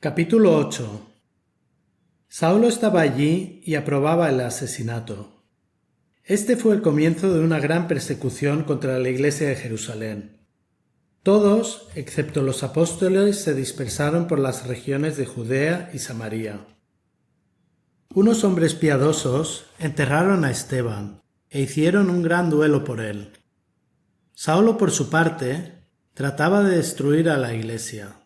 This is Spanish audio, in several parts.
Capítulo 8. Saulo estaba allí y aprobaba el asesinato. Este fue el comienzo de una gran persecución contra la iglesia de Jerusalén. Todos, excepto los apóstoles, se dispersaron por las regiones de Judea y Samaria. Unos hombres piadosos enterraron a Esteban e hicieron un gran duelo por él. Saulo, por su parte, trataba de destruir a la iglesia.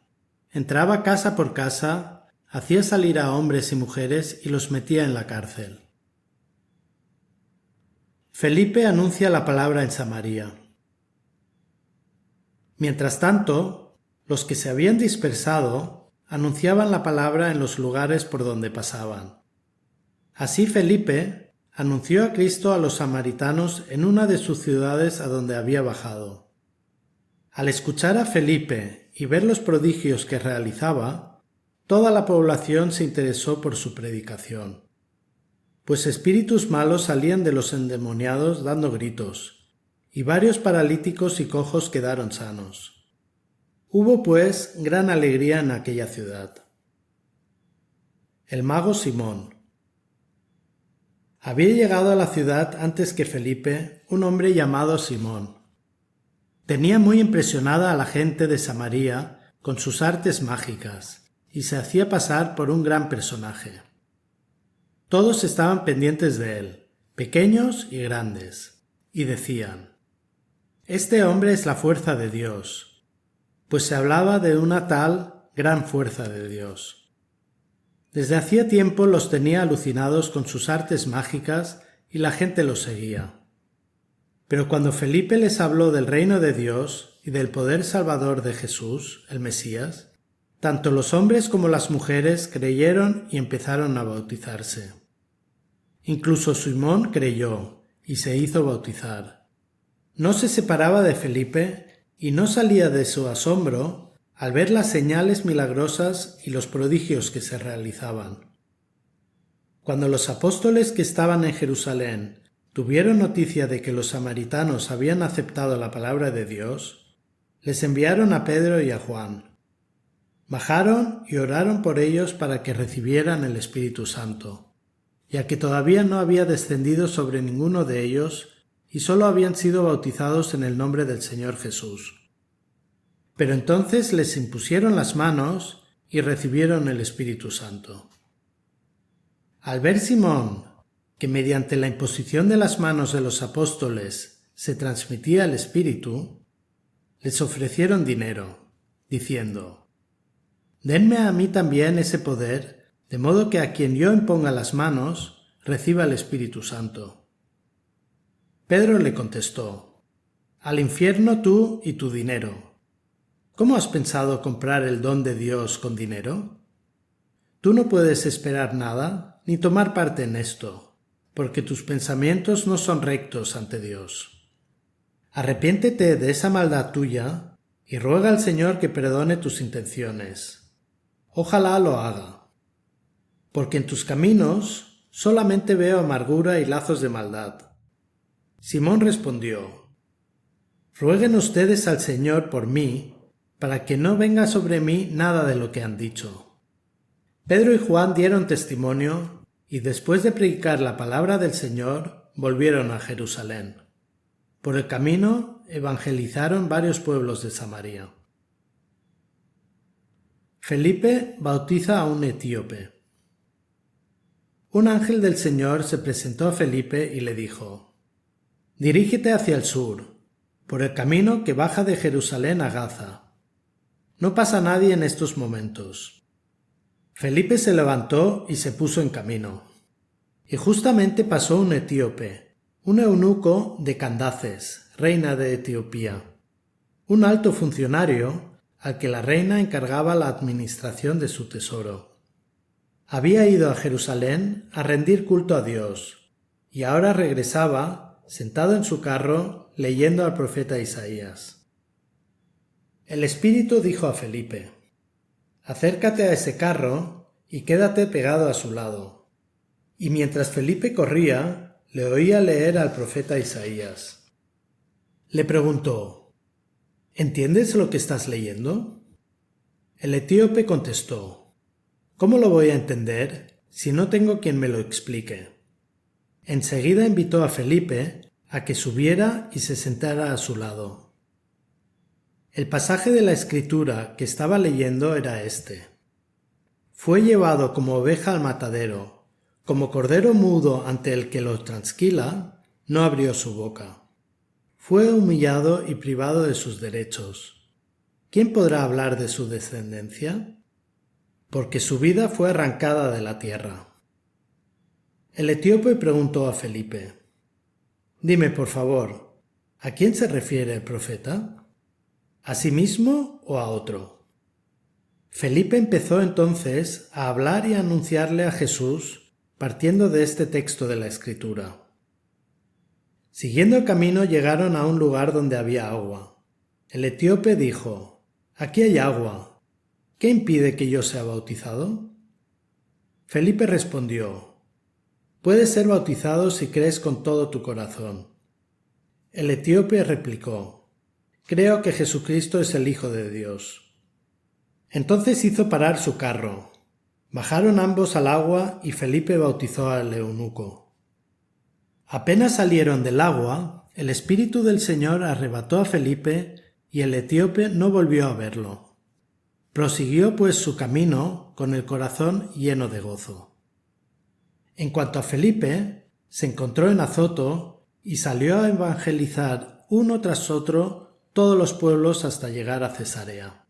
Entraba casa por casa, hacía salir a hombres y mujeres y los metía en la cárcel. Felipe anuncia la palabra en Samaria. Mientras tanto, los que se habían dispersado anunciaban la palabra en los lugares por donde pasaban. Así Felipe anunció a Cristo a los samaritanos en una de sus ciudades a donde había bajado. Al escuchar a Felipe y ver los prodigios que realizaba, toda la población se interesó por su predicación. Pues espíritus malos salían de los endemoniados dando gritos, y varios paralíticos y cojos quedaron sanos. Hubo, pues, gran alegría en aquella ciudad. El mago Simón. Había llegado a la ciudad antes que Felipe un hombre llamado Simón. Tenía muy impresionada a la gente de Samaria con sus artes mágicas y se hacía pasar por un gran personaje. Todos estaban pendientes de él, pequeños y grandes, y decían: «Este hombre es la fuerza de Dios», pues se hablaba de una tal gran fuerza de Dios. Desde hacía tiempo los tenía alucinados con sus artes mágicas y la gente los seguía. Pero cuando Felipe les habló del reino de Dios y del poder salvador de Jesús, el Mesías, tanto los hombres como las mujeres creyeron y empezaron a bautizarse. Incluso Simón creyó y se hizo bautizar. No se separaba de Felipe y no salía de su asombro al ver las señales milagrosas y los prodigios que se realizaban. Cuando los apóstoles que estaban en Jerusalén tuvieron noticia de que los samaritanos habían aceptado la palabra de Dios, les enviaron a Pedro y a Juan. Bajaron y oraron por ellos para que recibieran el Espíritu Santo, ya que todavía no había descendido sobre ninguno de ellos y sólo habían sido bautizados en el nombre del Señor Jesús. Pero entonces les impusieron las manos y recibieron el Espíritu Santo. Al ver Simón que mediante la imposición de las manos de los apóstoles se transmitía el Espíritu, les ofrecieron dinero, diciendo: «Denme a mí también ese poder, de modo que a quien yo imponga las manos reciba el Espíritu Santo». Pedro le contestó: «Al infierno tú y tu dinero. ¿Cómo has pensado comprar el don de Dios con dinero? Tú no puedes esperar nada ni tomar parte en esto, porque tus pensamientos no son rectos ante Dios. Arrepiéntete de esa maldad tuya y ruega al Señor que perdone tus intenciones. Ojalá lo haga, porque en tus caminos solamente veo amargura y lazos de maldad». Simón respondió: «Rueguen ustedes al Señor por mí, para que no venga sobre mí nada de lo que han dicho». Pedro y Juan dieron testimonio y después de predicar la palabra del Señor, volvieron a Jerusalén. Por el camino evangelizaron varios pueblos de Samaria. Felipe bautiza a un etíope. Un ángel del Señor se presentó a Felipe y le dijo: «Dirígete hacia el sur, por el camino que baja de Jerusalén a Gaza. No pasa nadie en estos momentos». Felipe se levantó y se puso en camino. Y justamente pasó un etíope, un eunuco de Candaces, reina de Etiopía, un alto funcionario al que la reina encargaba la administración de su tesoro. Había ido a Jerusalén a rendir culto a Dios, y ahora regresaba, sentado en su carro, leyendo al profeta Isaías. El Espíritu dijo a Felipe: «Acércate a ese carro y quédate pegado a su lado». Y mientras Felipe corría, le oía leer al profeta Isaías. Le preguntó: «¿Entiendes lo que estás leyendo?». El etíope contestó: ¿Cómo lo voy a entender si no tengo quien me lo explique? Enseguida invitó a Felipe a que subiera y se sentara a su lado. El pasaje de la Escritura que estaba leyendo era este: Fue llevado como oveja al matadero, como cordero mudo ante el que lo transquila, no abrió su boca. Fue humillado y privado de sus derechos. ¿Quién podrá hablar de su descendencia? Porque su vida fue arrancada de la tierra. El etíope preguntó a Felipe: Dime, por favor, ¿a quién se refiere el profeta? ¿A sí mismo o a otro? Felipe empezó entonces a hablar y a anunciarle a Jesús partiendo de este texto de la Escritura. Siguiendo el camino llegaron a un lugar donde había agua. El etíope dijo: Aquí hay agua. ¿Qué impide que yo sea bautizado? Felipe respondió: Puedes ser bautizado si crees con todo tu corazón. El etíope replicó: Creo que Jesucristo es el Hijo de Dios. Entonces hizo parar su carro. Bajaron ambos al agua y Felipe bautizó al eunuco. Apenas salieron del agua, el Espíritu del Señor arrebató a Felipe y el etíope no volvió a verlo. Prosiguió pues su camino con el corazón lleno de gozo. En cuanto a Felipe, se encontró en Azoto y salió a evangelizar uno tras otro todos los pueblos hasta llegar a Cesarea.